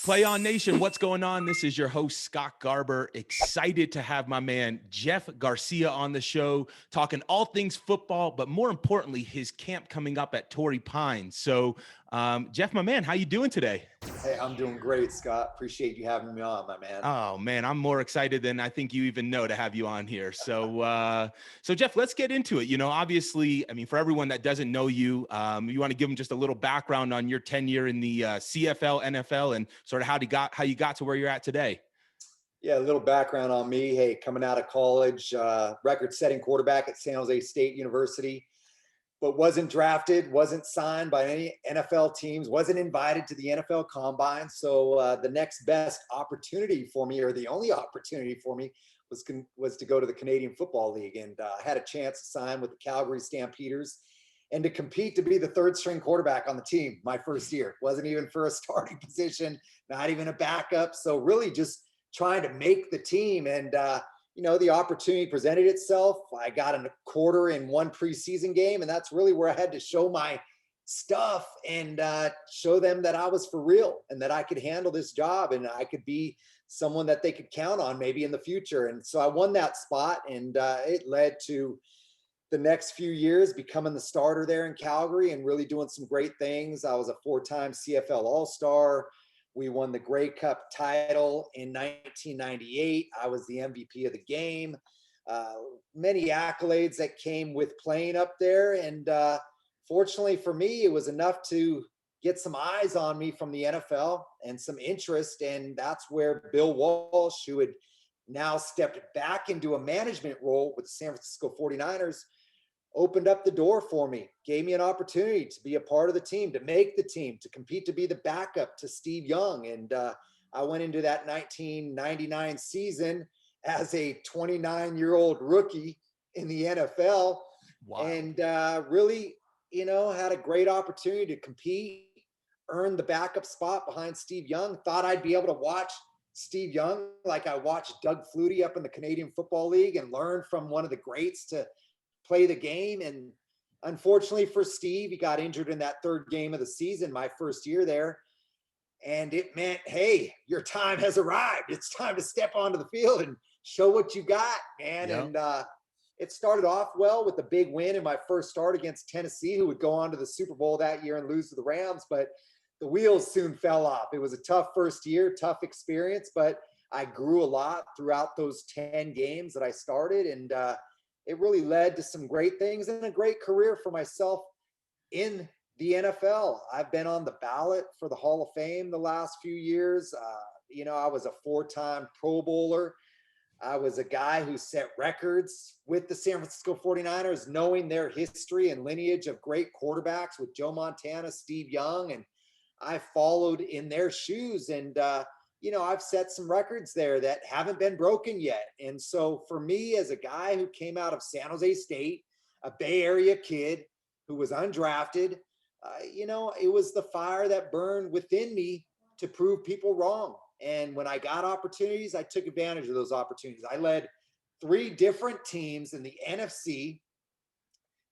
Play On Nation, what's going on? This is your host, Scott Garber. Excited to have my man, Jeff Garcia, on the show, talking all things football, but more importantly, his camp coming up at Torrey Pines. So, Jeff, my man, how you doing today? Hey, I'm doing great, Scott. Appreciate you having me on, my man. Oh man, I'm more excited than I think you even know to have you on here. So Jeff, let's get into it. You know, obviously, I mean, for everyone that doesn't know you, you want to give them just a little background on your tenure in the CFL, NFL, and sort of how you got to where you're at today. Yeah, a little background on me. Hey, coming out of college, record-setting quarterback at San Jose State University, but wasn't drafted, wasn't signed by any NFL teams, wasn't invited to the NFL Combine. So the next best opportunity for me, or the only opportunity for me, was to go to the Canadian Football League, and had a chance to sign with the Calgary Stampeders and to compete to be the third string quarterback on the team my first year. Wasn't even for a starting position, not even a backup. So really just trying to make the team. And the opportunity presented itself. I got a quarter in one preseason game, and that's really where I had to show my stuff and show them that I was for real and that I could handle this job and I could be someone that they could count on maybe in the future. And so I won that spot, and it led to the next few years becoming the starter there in Calgary and really doing some great things. I was a 4-time CFL All-Star. We won the Grey Cup title in 1998. I was the MVP of the game. Many accolades that came with playing up there. And fortunately for me, it was enough to get some eyes on me from the NFL and some interest. And that's where Bill Walsh, who had now stepped back into a management role with the San Francisco 49ers, opened up the door for me, gave me an opportunity to be a part of the team, to make the team, to compete, to be the backup to Steve Young. And I went into that 1999 season as a 29-year-old rookie in the NFL. Wow. And really, had a great opportunity to compete, earn the backup spot behind Steve Young. Thought I'd be able to watch Steve Young like I watched Doug Flutie up in the Canadian Football League and learn from one of the greats to play the game. And unfortunately for Steve, he got injured in that third game of the season, my first year there. And it meant, hey, your time has arrived. It's time to step onto the field and show what you got, man. Yeah. And it started off well with a big win in my first start against Tennessee, who would go on to the Super Bowl that year and lose to the Rams. But the wheels soon fell off. It was a tough first year, tough experience, but I grew a lot throughout those 10 games that I started. And it really led to some great things and a great career for myself in the NFL. I've been on the ballot for the Hall of Fame the last few years. I was a 4-time Pro Bowler. I was a guy who set records with the San Francisco 49ers, knowing their history and lineage of great quarterbacks with Joe Montana, Steve Young, and I followed in their shoes. And I've set some records there that haven't been broken yet. And so for me, as a guy who came out of San Jose State, a Bay Area kid who was undrafted, it was the fire that burned within me to prove people wrong. And when I got opportunities, I took advantage of those opportunities. I led 3 different teams in the NFC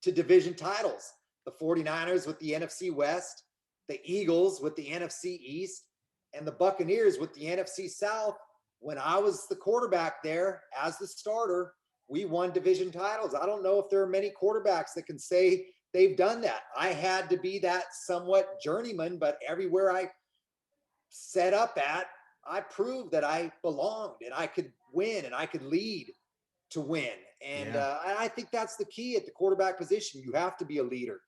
to division titles. The 49ers with the NFC West, the Eagles with the NFC East, and the Buccaneers with the NFC South. When I was the quarterback there as the starter, we won division titles. I don't know if there are many quarterbacks that can say they've done that. I had to be that somewhat journeyman, but everywhere I set up at, I proved that I belonged and I could win and I could lead to win. And I think that's the key at the quarterback position. You have to be a leader.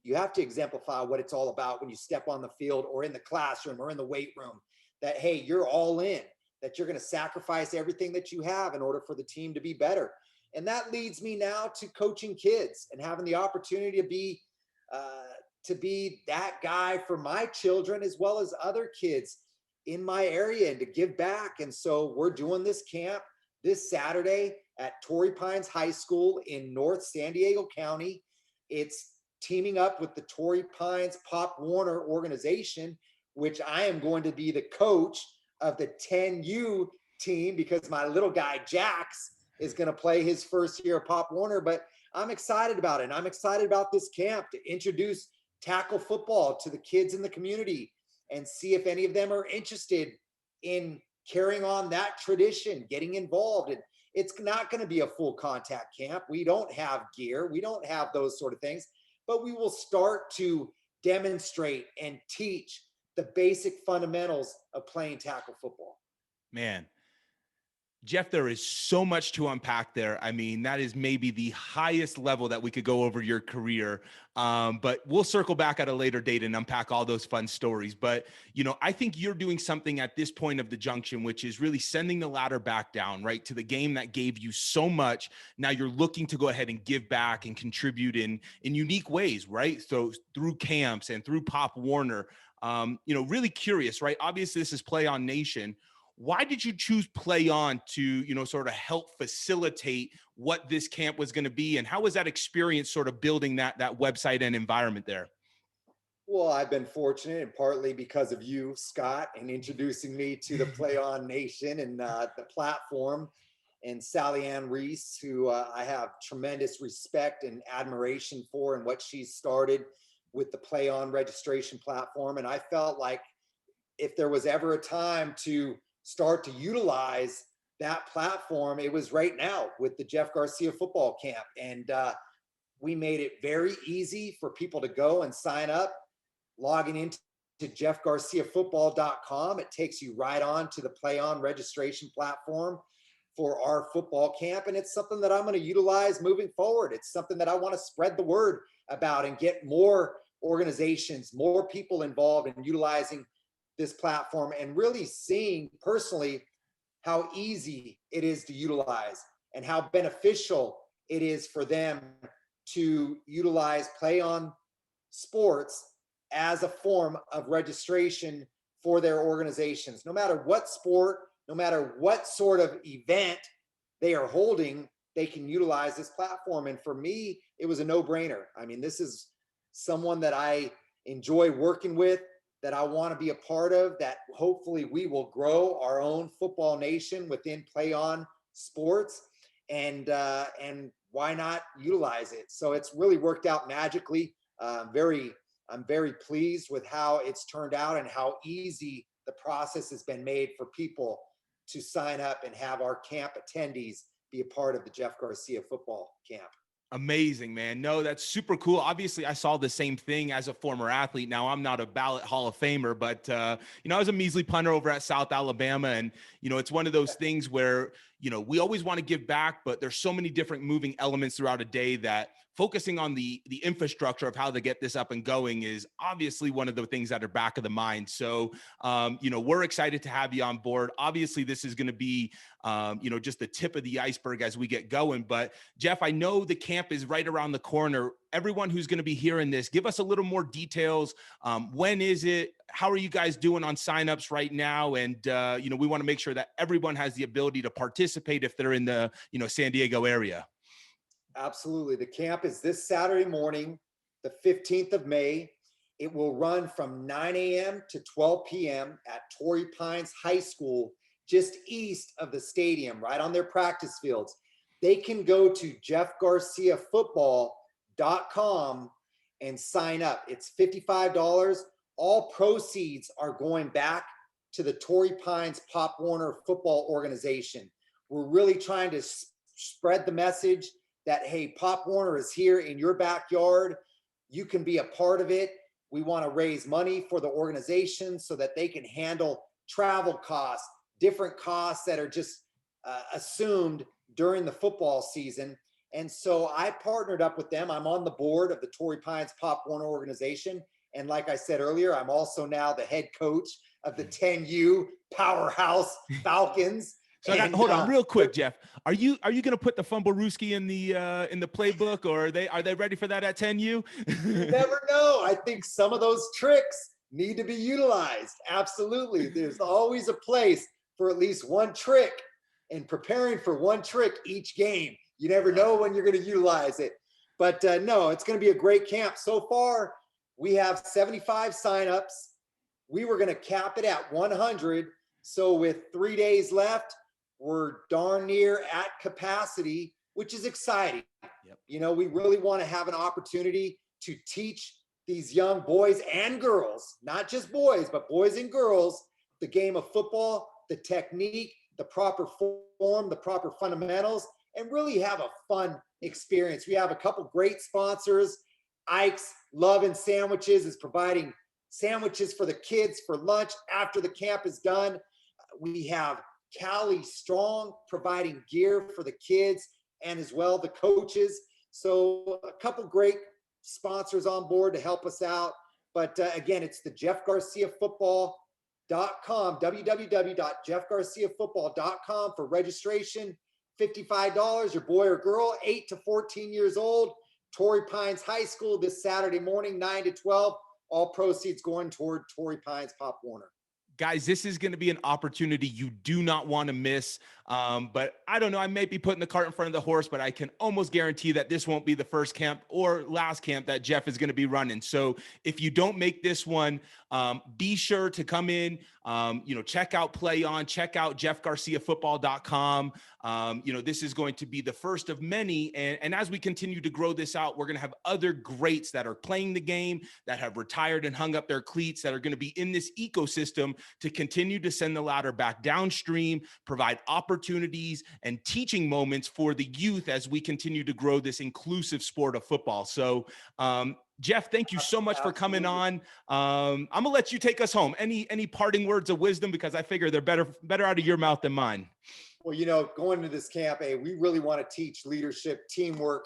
You have to exemplify what it's all about when you step on the field or in the classroom or in the weight room, that, hey, you're all in, that you're going to sacrifice everything that you have in order for the team to be better. And that leads me now to coaching kids and having the opportunity to be that guy for my children as well as other kids in my area and to give back. And so we're doing this camp this Saturday at Torrey Pines High School in North San Diego County. It's teaming up with the Torrey Pines Pop Warner organization, which I am going to be the coach of the 10U team because my little guy, Jax, is going to play his first year of Pop Warner. But I'm excited about it. And I'm excited about this camp to introduce tackle football to the kids in the community and see if any of them are interested in carrying on that tradition, getting involved. And it's not going to be a full contact camp. We don't have gear. We don't have those sort of things, but we will start to demonstrate and teach the basic fundamentals of playing tackle football. Man, Jeff, there is so much to unpack there. I mean, that is maybe the highest level that we could go over your career. But we'll circle back at a later date and unpack all those fun stories. But, I think you're doing something at this point of the junction, which is really sending the ladder back down, right, to the game that gave you so much. Now you're looking to go ahead and give back and contribute in unique ways, right? So through camps and through Pop Warner, really curious, right? Obviously, this is Play On Nation. Why did you choose Play On to, sort of help facilitate what this camp was going to be? And how was that experience sort of building that website and environment there? Well, I've been fortunate, and partly because of you, Scott, and introducing me to the Play On Nation and the platform, and Sally Ann Reese, who I have tremendous respect and admiration for, and what she's started with the Play On registration platform. And I felt like if there was ever a time to start to utilize that platform, it was right now with the Jeff Garcia football camp. And we made it very easy for people to go and sign up, logging into jeffgarciafootball.com. It takes you right on to the Play On registration platform for our football camp. And it's something that I'm going to utilize moving forward. It's something that I want to spread the word about and get more organizations, more people involved in utilizing this platform, and really seeing personally how easy it is to utilize and how beneficial it is for them to utilize Play On Sports as a form of registration for their organizations. No matter what sport, no matter what sort of event they are holding, they can utilize this platform. And for me, it was a no-brainer. I mean, this is someone that I enjoy working with, that I want to be a part of, that hopefully we will grow our own football nation within Play On Sports, and why not utilize it? So it's really worked out magically. I'm very pleased with how it's turned out and how easy the process has been made for people to sign up and have our camp attendees be a part of the Jeff Garcia football camp. Amazing, man. No, that's super cool. Obviously, I saw the same thing as a former athlete. Now, I'm not a ballot Hall of Famer, but, I was a measly punter over at South Alabama. And, it's one of those things where, we always want to give back, but there's so many different moving elements throughout a day that focusing on the infrastructure of how to get this up and going is obviously one of the things that are back of the mind. So, we're excited to have you on board. Obviously, this is going to be, just the tip of the iceberg as we get going. But Jeff, I know the camp is right around the corner. Everyone who's going to be hearing this, give us a little more details. When is it? How are you guys doing on signups right now? And, we want to make sure that everyone has the ability to participate if they're in the, San Diego area. Absolutely. The camp is this Saturday morning, the 15th of May. It will run from 9 a.m. to 12 p.m. at Torrey Pines High School, just east of the stadium, right on their practice fields. They can go to jeffgarciafootball.com and sign up. It's $55. All proceeds are going back to the Torrey Pines Pop Warner Football Organization. We're really trying to spread the message that, hey, Pop Warner is here in your backyard. You can be a part of it. We want to raise money for the organization so that they can handle travel costs, different costs that are just assumed during the football season. And so I partnered up with them. I'm on the board of the Torrey Pines Pop Warner organization. And like I said earlier, I'm also now the head coach of the 10U powerhouse Falcons. So hold on real quick, Jeff. Are you going to put the Fumble Rooski in the playbook, or are they ready for that at 10U? You never know. I think some of those tricks need to be utilized. Absolutely. There's always a place for at least one trick, and preparing for one trick each game. You never know when you're going to utilize it. But no, it's going to be a great camp. So far, we have 75 signups. We were going to cap it at 100. So with 3 days left, we're darn near at capacity, which is exciting. Yep. We really want to have an opportunity to teach these young boys and girls, not just boys, but boys and girls, the game of football, the technique, the proper form, the proper fundamentals, and really have a fun experience. We have a couple great sponsors. Ike's Love and Sandwiches is providing sandwiches for the kids for lunch after the camp is done. We have Cali Strong providing gear for the kids and as well the coaches. So a couple great sponsors on board to help us out. But again, it's the jeffgarciafootball.com, www.jeffgarciafootball.com for registration. $55, your boy or girl, 8 to 14 years old. Torrey Pines High School this Saturday morning, 9 to 12. All proceeds going toward Torrey Pines Pop Warner. Guys, this is going to be an opportunity you do not want to miss. But I don't know, I may be putting the cart in front of the horse, but I can almost guarantee that this won't be the first camp or last camp that Jeff is going to be running. So if you don't make this one, be sure to come in, check out Play On, check out jeffgarciafootball.com. This is going to be the first of many. And as we continue to grow this out, we're going to have other greats that are playing the game, that have retired and hung up their cleats, that are going to be in this ecosystem to continue to send the ladder back downstream, provide opportunities and teaching moments for the youth as we continue to grow this inclusive sport of football. So, Jeff, thank you so much for coming on. I'm gonna let you take us home. Any parting words of wisdom, because I figure they're better out of your mouth than mine. Well, going into this camp, we really want to teach leadership, teamwork,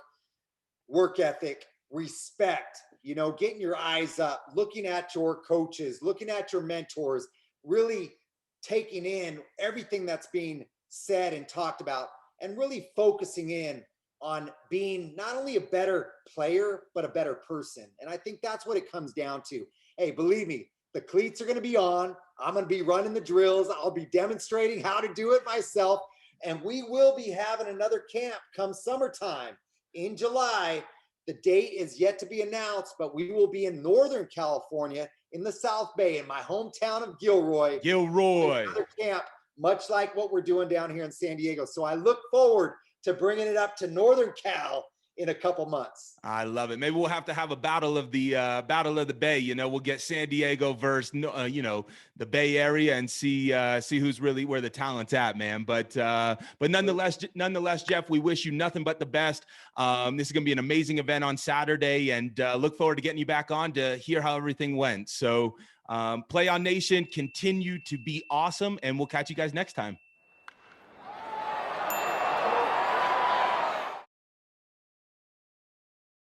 work ethic, respect, getting your eyes up, looking at your coaches, looking at your mentors, really taking in everything that's being said and talked about, and really focusing in on being not only a better player, but a better person. And I think that's what it comes down to. Hey, believe me, the cleats are going to be on. I'm going to be running the drills. I'll be demonstrating how to do it myself. And we will be having another camp come summertime in July. The date is yet to be announced, but we will be in Northern California in the South Bay, in my hometown of Gilroy. Another camp, much like what we're doing down here in San Diego. So I look forward to bringing it up to Northern Cal in a couple months. I love it. Maybe we'll have to have a battle of the Bay. We'll get San Diego versus the Bay Area and see who's really where the talent's at, man. But nonetheless, Jeff, we wish you nothing but the best. This is gonna be an amazing event on Saturday, and look forward to getting you back on to hear how everything went. So Play On Nation, continue to be awesome, and we'll catch you guys next time.